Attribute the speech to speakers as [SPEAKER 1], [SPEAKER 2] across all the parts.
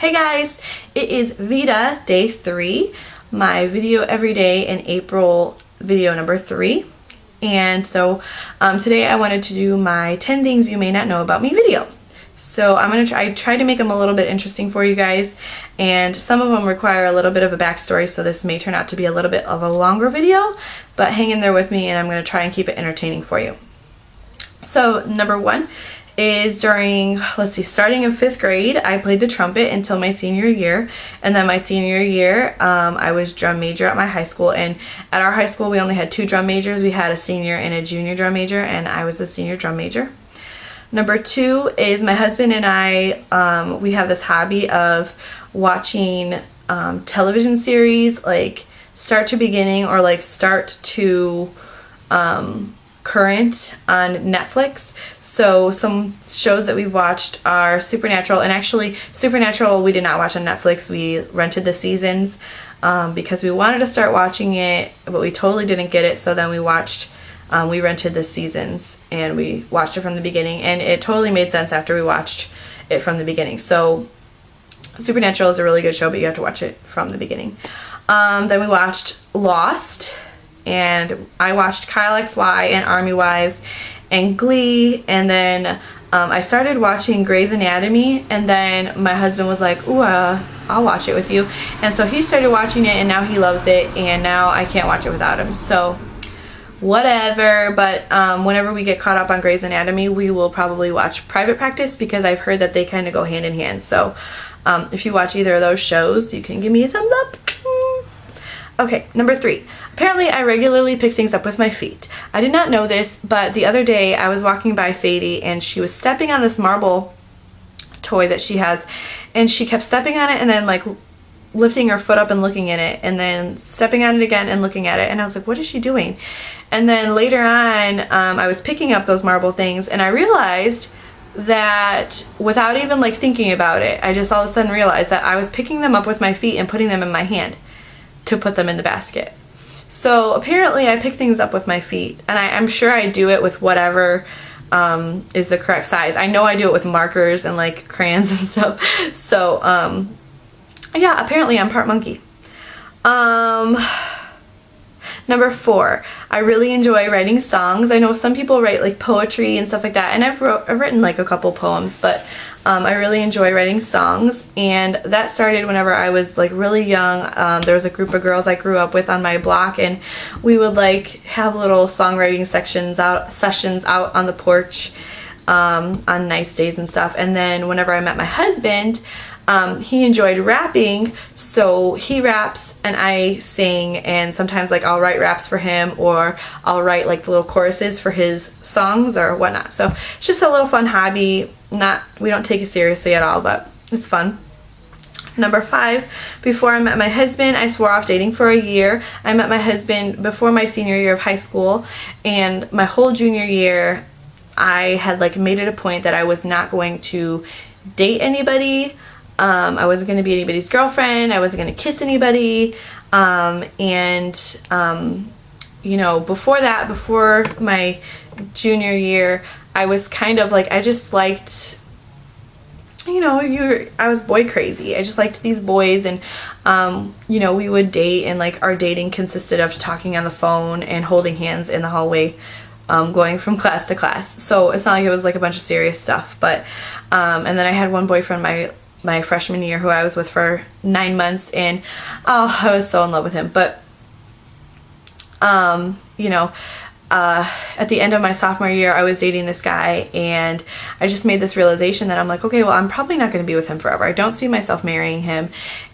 [SPEAKER 1] Hey guys, it is VEDA day 3, my video every day in April video number 3. And so today I wanted to do my 10 things you may not know about me video. So I try to make them a little bit interesting for you guys, and some of them require a little bit of a backstory, so this may turn out to be a little bit of a longer video, but hang in there with me and I'm going to try and keep it entertaining for you. So number 1 is starting in 5th grade, I played the trumpet until my senior year, and then my senior year I was drum major at my high school, and at our high school we only had 2 drum majors. We had a senior and a junior drum major, and I was a senior drum major. Number 2 is my husband and I, we have this hobby of watching television series, like start to beginning or like start to current on Netflix. So some shows that we've watched are Supernatural, and actually Supernatural we did not watch on Netflix. We rented the seasons because we wanted to start watching it, but we totally didn't get it, so then we rented the seasons and we watched it from the beginning, and it totally made sense after we watched it from the beginning. So Supernatural is a really good show, but you have to watch it from the beginning. Then we watched Lost, and I watched Kyle XY and Army Wives and Glee, and then I started watching Grey's Anatomy, and then my husband was like, ooh, I'll watch it with you, and so he started watching it, and now he loves it, and now I can't watch it without him, so whatever. But whenever we get caught up on Grey's Anatomy, we will probably watch Private Practice, because I've heard that they kind of go hand in hand. So if you watch either of those shows, you can give me a thumbs up. Okay, number 3. Apparently I regularly pick things up with my feet. I did not know this, but the other day I was walking by Sadie and she was stepping on this marble toy that she has, and she kept stepping on it and then like lifting her foot up and looking at it, and then stepping on it again and looking at it, and I was like, what is she doing? And then later on I was picking up those marble things, and I realized that without even like thinking about it, I just all of a sudden realized that I was picking them up with my feet and putting them in my hand to put them in the basket. So apparently I pick things up with my feet, and I'm sure I do it with whatever is the correct size. I know I do it with markers and like crayons and stuff. So yeah, apparently I'm part monkey. Number 4, I really enjoy writing songs. I know some people write like poetry and stuff like that, and I've written like a couple poems, but I really enjoy writing songs, and that started whenever I was like really young. There was a group of girls I grew up with on my block, and we would like have little songwriting sessions out on the porch on nice days and stuff. And then whenever I met my husband, he enjoyed rapping, so he raps and I sing, and sometimes like I'll write raps for him, or I'll write like the little choruses for his songs or whatnot. So it's just a little fun hobby. We don't take it seriously at all, but it's fun. Number 5, before I met my husband, I swore off dating for a year. I met my husband before my senior year of high school, and my whole junior year I had like made it a point that I was not going to date anybody. I wasn't going to be anybody's girlfriend. I wasn't going to kiss anybody. You know, before my junior year, I was kind of like, I just liked, you know, I was boy crazy. I just liked these boys, and you know, we would date, and like our dating consisted of talking on the phone and holding hands in the hallway, going from class to class. So it's not like it was like a bunch of serious stuff. But and then I had one boyfriend my freshman year who I was with for 9 months, and oh, I was so in love with him. But you know, at the end of my sophomore year I was dating this guy, and I just made this realization that I'm like, okay, well, I'm probably not going to be with him forever. I don't see myself marrying him.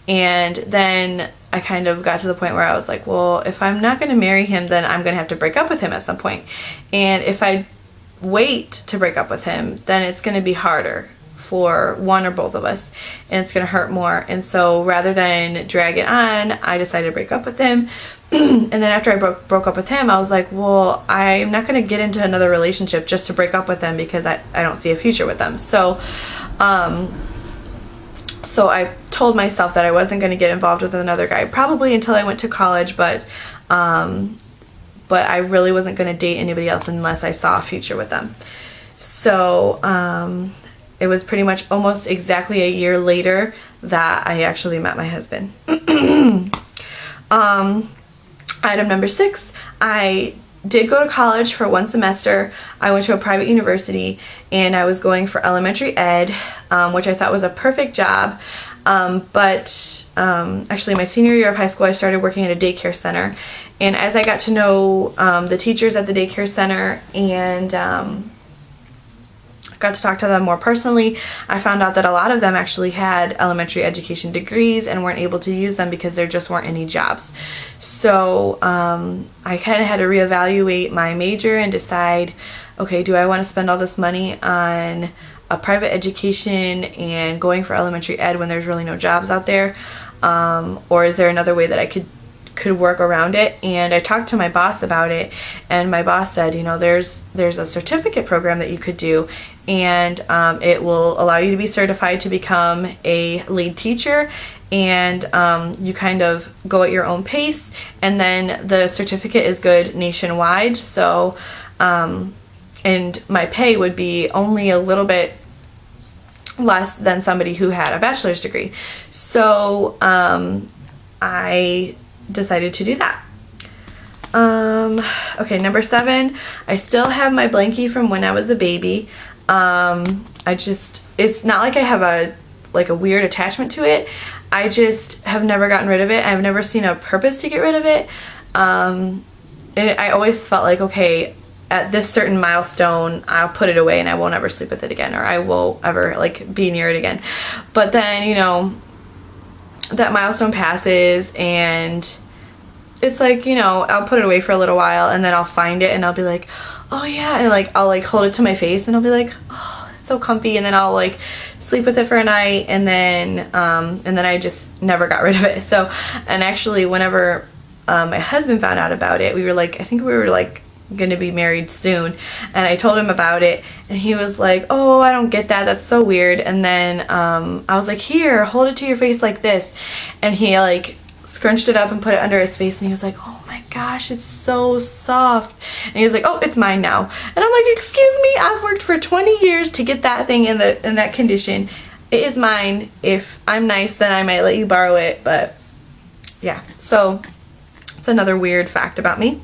[SPEAKER 1] And then I kind of got to the point where I was like, well, if I'm not going to marry him, then I'm going to have to break up with him at some point. And if I wait to break up with him, then it's going to be harder for one or both of us, and it's gonna hurt more. And so rather than drag it on, I decided to break up with him. And then after I broke up with him, I was like, well, I'm not gonna get into another relationship just to break up with them, because I don't see a future with them. So so I told myself that I wasn't going to get involved with another guy probably until I went to college, but I really wasn't going to date anybody else unless I saw a future with them. So it was pretty much almost exactly a year later that I actually met my husband. Item number 6, I did go to college for 1 semester. I went to a private university and I was going for elementary ed, which I thought was a perfect job. But actually my senior year of high school I started working at a daycare center, and as I got to know the teachers at the daycare center and got to talk to them more personally, I found out that a lot of them actually had elementary education degrees and weren't able to use them because there just weren't any jobs. So I kind of had to reevaluate my major and decide, okay, do I want to spend all this money on a private education and going for elementary ed when there's really no jobs out there, or is there another way that I could work around it? And I talked to my boss about it, and my boss said, you know, there's a certificate program that you could do, and it will allow you to be certified to become a lead teacher, and you kind of go at your own pace, and then the certificate is good nationwide. So and my pay would be only a little bit less than somebody who had a bachelor's degree. So I decided to do that. Okay, number 7, I still have my blankie from when I was a baby. It's not like I have a weird attachment to it. I just have never gotten rid of it. I've never seen a purpose to get rid of it. And I always felt like, okay, at this certain milestone, I'll put it away and I won't ever sleep with it again, or I won't ever be near it again. But then, you know, that milestone passes and it's like, you know, I'll put it away for a little while and then I'll find it and I'll be like, oh yeah, and I'll hold it to my face and I'll be like, oh, it's so comfy, and then I'll sleep with it for a night, and then I just never got rid of it. So, and actually whenever my husband found out about it, I think we were going to be married soon, and I told him about it and he was like, oh, I don't get that, that's so weird. And then I was like, here, hold it to your face like this, and he scrunched it up and put it under his face, and he was like, oh my gosh, it's so soft. And he was like, oh, it's mine now. And I'm like, excuse me, I've worked for 20 years to get that thing in that condition. It is mine. If I'm nice, then I might let you borrow it. But yeah, so it's another weird fact about me.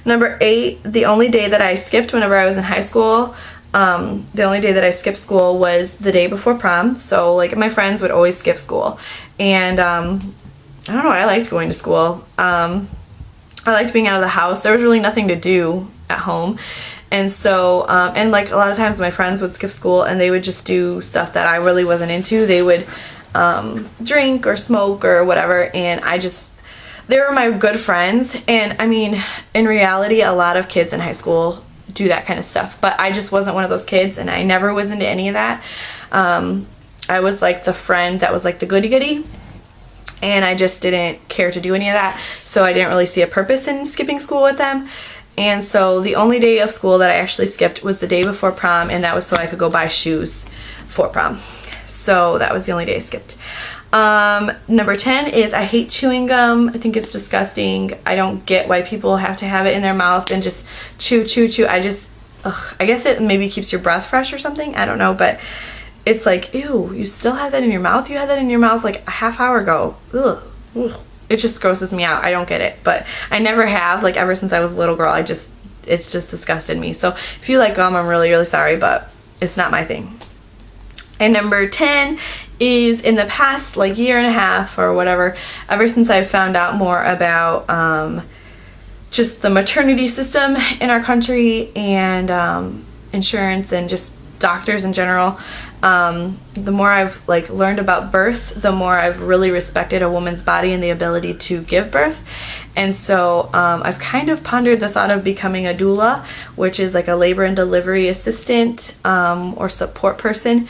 [SPEAKER 1] Number 8, the only day that I skipped whenever I was in high school, the only day that I skipped school was the day before prom. So my friends would always skip school, and I don't know, I liked going to school. I liked being out of the house. There was really nothing to do at home, and so and a lot of times my friends would skip school and they would just do stuff that I really wasn't into. They would drink or smoke or whatever, and they were my good friends. And I mean, in reality, a lot of kids in high school do that kind of stuff, but I just wasn't one of those kids, and I never was into any of that. I was the friend that was the goody-goody, and I just didn't care to do any of that, so I didn't really see a purpose in skipping school with them. And so the only day of school that I actually skipped was the day before prom, and that was so I could go buy shoes for prom. So that was the only day I skipped. Number 10 is I hate chewing gum. I think it's disgusting. I don't get why people have to have it in their mouth and just chew. I guess it maybe keeps your breath fresh or something. I don't know, but it's ew, you still have that in your mouth? You had that in your mouth a half hour ago. Ugh. It just grosses me out. I don't get it, but I never have, ever since I was a little girl. It's just disgusted me. So if you like gum, I'm really, really sorry, but it's not my thing. And number 10 is in the past year and a half or whatever, ever since I've found out more about just the maternity system in our country and insurance and just doctors in general, the more I've learned about birth, the more I've really respected a woman's body and the ability to give birth. And so I've kind of pondered the thought of becoming a doula, which is a labor and delivery assistant or support person,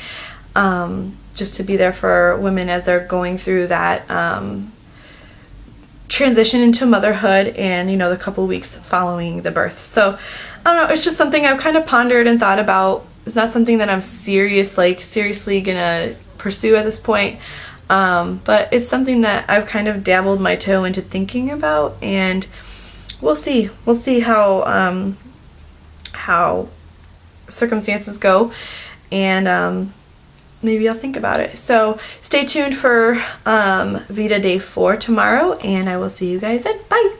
[SPEAKER 1] just to be there for women as they're going through that transition into motherhood and, the couple weeks following the birth. So I don't know, it's just something I've kind of pondered and thought about. It's not something that I'm seriously gonna pursue at this point, but it's something that I've kind of dabbled my toe into thinking about, and we'll see how circumstances go. and maybe I'll think about it. So stay tuned for VEDA day 4 tomorrow, and I will see you guys then. Bye!